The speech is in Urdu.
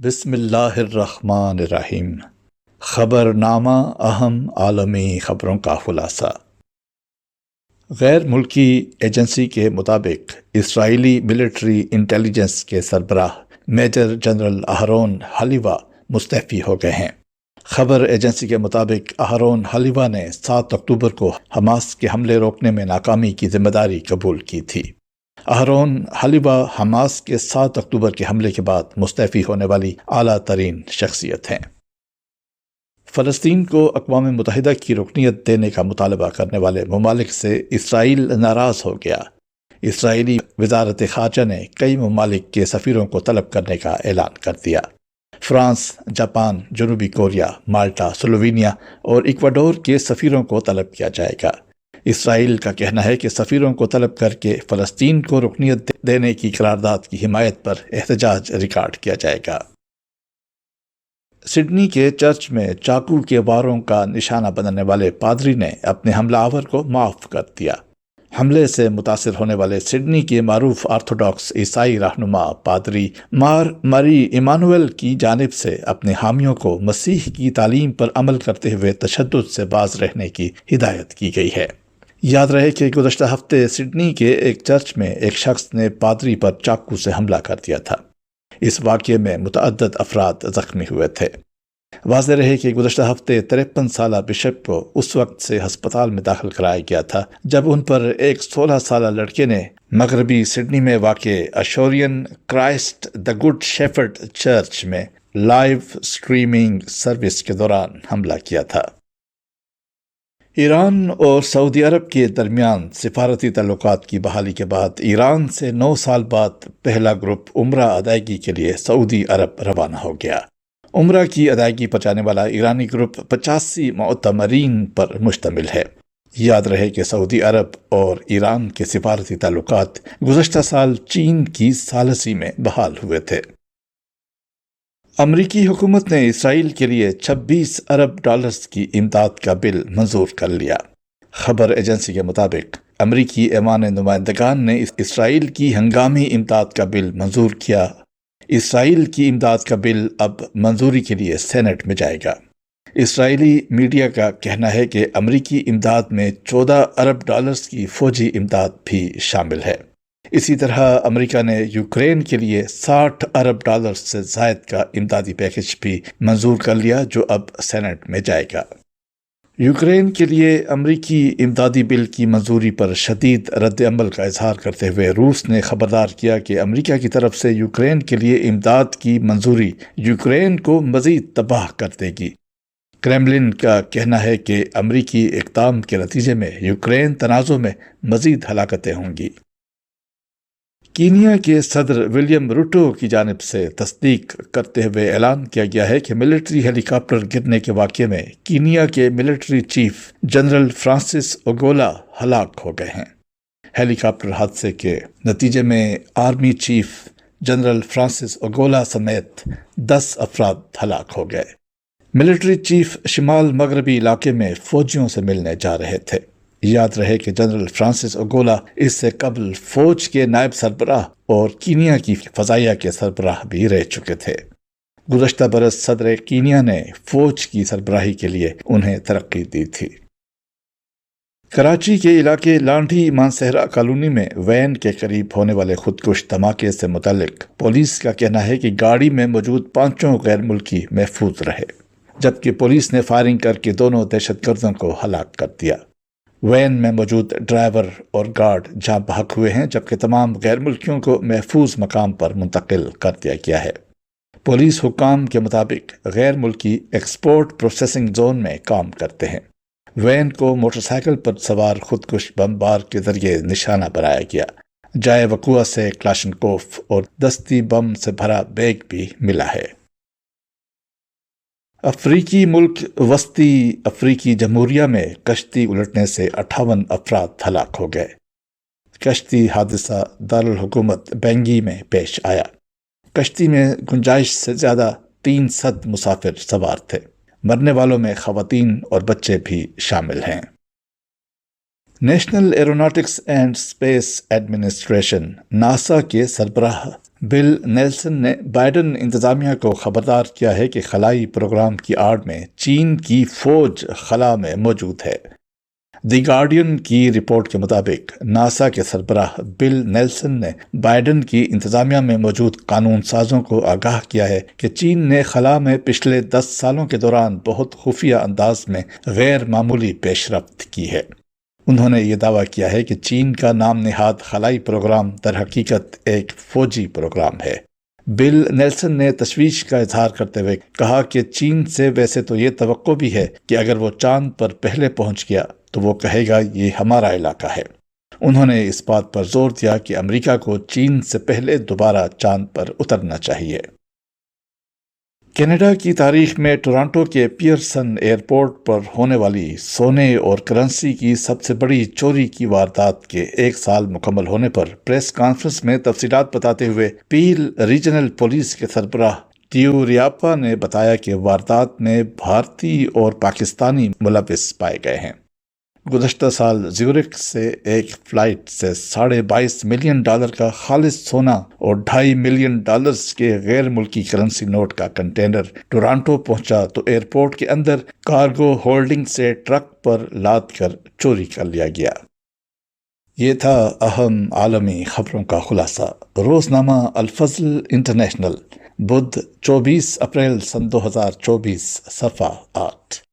بسم اللہ الرحمن الرحیم۔ خبر نامہ اہم عالمی خبروں کا خلاصہ۔ غیر ملکی ایجنسی کے مطابق اسرائیلی ملٹری انٹیلیجنس کے سربراہ میجر جنرل اہرون حلیوہ مستعفی ہو گئے ہیں۔ خبر ایجنسی کے مطابق اہرون حلیوہ نے 7 اکتوبر کو حماس کے حملے روکنے میں ناکامی کی ذمہ داری قبول کی تھی۔ اہرون حلیوہ حماس کے 7 اکتوبر کے حملے کے بعد مستعفی ہونے والی اعلیٰ ترین شخصیت ہیں۔ فلسطین کو اقوام متحدہ کی رکنیت دینے کا مطالبہ کرنے والے ممالک سے اسرائیل ناراض ہو گیا۔ اسرائیلی وزارت خارجہ نے کئی ممالک کے سفیروں کو طلب کرنے کا اعلان کر دیا۔ فرانس، جاپان، جنوبی کوریا، مالٹا، سلووینیا اور ایکواڈور کے سفیروں کو طلب کیا جائے گا۔ اسرائیل کا کہنا ہے کہ سفیروں کو طلب کر کے فلسطین کو رکنیت دینے کی قرارداد کی حمایت پر احتجاج ریکارڈ کیا جائے گا۔ سڈنی کے چرچ میں چاقو کے واروں کا نشانہ بننے والے پادری نے اپنے حملہ آور کو معاف کر دیا۔ حملے سے متاثر ہونے والے سڈنی کے معروف آرتھوڈاکس عیسائی رہنما پادری مار مری ایمانویل کی جانب سے اپنے حامیوں کو مسیح کی تعلیم پر عمل کرتے ہوئے تشدد سے باز رہنے کی ہدایت کی گئی ہے۔ یاد رہے کہ گزشتہ ہفتے سڈنی کے ایک چرچ میں ایک شخص نے پادری پر چاقو سے حملہ کر دیا تھا۔ اس واقعے میں متعدد افراد زخمی ہوئے تھے۔ واضح رہے کہ گزشتہ ہفتے 53 سالہ بشپ کو اس وقت سے ہسپتال میں داخل کرایا گیا تھا جب ان پر ایک 16 سالہ لڑکے نے مغربی سڈنی میں واقع Assyrian Christ the good shepherd church میں لائیو سٹریمنگ سروس کے دوران حملہ کیا تھا۔ ایران اور سعودی عرب کے درمیان سفارتی تعلقات کی بحالی کے بعد ایران سے 9 سال بعد پہلا گروپ عمرہ ادائیگی کے لیے سعودی عرب روانہ ہو گیا۔ عمرہ کی ادائیگی پر جانے والا ایرانی گروپ 85 معتمرین پر مشتمل ہے۔ یاد رہے کہ سعودی عرب اور ایران کے سفارتی تعلقات گزشتہ سال چین کی ثالثی میں بحال ہوئے تھے۔ امریکی حکومت نے اسرائیل کے لیے 26 ارب ڈالرز کی امداد کا بل منظور کر لیا۔ خبر ایجنسی کے مطابق امریکی ایوان نمائندگان نے اسرائیل کی ہنگامی امداد کا بل منظور کیا۔ اسرائیل کی امداد کا بل اب منظوری کے لیے سینٹ میں جائے گا۔ اسرائیلی میڈیا کا کہنا ہے کہ امریکی امداد میں 14 ارب ڈالرز کی فوجی امداد بھی شامل ہے۔ اسی طرح امریکہ نے یوکرین کے لیے 60 ارب ڈالر سے زائد کا امدادی پیکج بھی منظور کر لیا جو اب سینٹ میں جائے گا۔ یوکرین کے لیے امریکی امدادی بل کی منظوری پر شدید رد عمل کا اظہار کرتے ہوئے روس نے خبردار کیا کہ امریکہ کی طرف سے یوکرین کے لیے امداد کی منظوری یوکرین کو مزید تباہ کر دے گی۔ کریملن کا کہنا ہے کہ امریکی اقدام کے نتیجے میں یوکرین تنازع میں مزید ہلاکتیں ہوں گی۔ کینیا کے صدر ولیم روٹو کی جانب سے تصدیق کرتے ہوئے اعلان کیا گیا ہے کہ ملٹری ہیلی کاپٹر گرنے کے واقعے میں کینیا کے ملٹری چیف جنرل فرانسس اوگولا ہلاک ہو گئے ہیں۔ ہیلی کاپٹر حادثے کے نتیجے میں آرمی چیف جنرل فرانسس اوگولا سمیت 10 افراد ہلاک ہو گئے۔ ملٹری چیف شمال مغربی علاقے میں فوجیوں سے ملنے جا رہے تھے۔ یاد رہے کہ جنرل فرانسس اوگولا اس سے قبل فوج کے نائب سربراہ اور کینیا کی فضائیہ کے سربراہ بھی رہ چکے تھے۔ گزشتہ برس صدر کینیا نے فوج کی سربراہی کے لیے انہیں ترقی دی تھی۔ کراچی کے علاقے لانڈھی مانسہرہ کالونی میں وین کے قریب ہونے والے خودکش دھماکے سے متعلق پولیس کا کہنا ہے کہ گاڑی میں موجود 5 غیر ملکی محفوظ رہے، جبکہ پولیس نے فائرنگ کر کے دونوں دہشت گردوں کو ہلاک کر دیا۔ وین میں موجود ڈرائیور اور گارڈ جاں بحق ہوئے ہیں، جبکہ تمام غیر ملکیوں کو محفوظ مقام پر منتقل کر دیا گیا ہے۔ پولیس حکام کے مطابق غیر ملکی ایکسپورٹ پروسیسنگ زون میں کام کرتے ہیں۔ وین کو موٹر سائیکل پر سوار خودکش بم بار کے ذریعے نشانہ بنایا گیا۔ جائے وقوع سے کلاشنکوف اور دستی بم سے بھرا بیگ بھی ملا ہے۔ افریقی ملک وسطی افریقی جمہوریہ میں کشتی الٹنے سے 58 افراد ہلاک ہو گئے۔ کشتی حادثہ دارالحکومت بینگی میں پیش آیا۔ کشتی میں گنجائش سے زیادہ 300 مسافر سوار تھے۔ مرنے والوں میں خواتین اور بچے بھی شامل ہیں۔ National aeronautics and space administration NASA کے سربراہ بل نیلسن نے بائیڈن انتظامیہ کو خبردار کیا ہے کہ خلائی پروگرام کی آڑ میں چین کی فوج خلا میں موجود ہے۔ دی گارڈین کی رپورٹ کے مطابق ناسا کے سربراہ بل نیلسن نے بائیڈن کی انتظامیہ میں موجود قانون سازوں کو آگاہ کیا ہے کہ چین نے خلا میں پچھلے 10 سالوں کے دوران بہت خفیہ انداز میں غیر معمولی پیش رفت کی ہے۔ انہوں نے یہ دعویٰ کیا ہے کہ چین کا نام نہاد خلائی پروگرام در حقیقت ایک فوجی پروگرام ہے۔ بل نیلسن نے تشویش کا اظہار کرتے ہوئے کہا کہ چین سے ویسے تو یہ توقع بھی ہے کہ اگر وہ چاند پر پہلے پہنچ گیا تو وہ کہے گا یہ ہمارا علاقہ ہے۔ انہوں نے اس بات پر زور دیا کہ امریکہ کو چین سے پہلے دوبارہ چاند پر اترنا چاہیے۔ کینیڈا کی تاریخ میں ٹورانٹو کے پیئرسن ایئرپورٹ پر ہونے والی سونے اور کرنسی کی سب سے بڑی چوری کی واردات کے 1 سال مکمل ہونے پر پریس کانفرنس میں تفصیلات بتاتے ہوئے پیل ریجنل پولیس کے سربراہ ٹیو ریاپا نے بتایا کہ واردات میں بھارتی اور پاکستانی ملوث پائے گئے ہیں۔ گزشتہ سال زیورخ سے ایک فلائٹ سے $22.5 ملین کا خالص سونا اور $2.5 ملین کے غیر ملکی کرنسی نوٹ کا کنٹینر ٹورانٹو پہنچا تو ایئرپورٹ کے اندر کارگو ہولڈنگ سے ٹرک پر لاد کر چوری کر لیا گیا۔ یہ تھا اہم عالمی خبروں کا خلاصہ۔ روزنامہ الفضل انٹرنیشنل، بدھ 24 اپریل سن 2024، صفحہ 8۔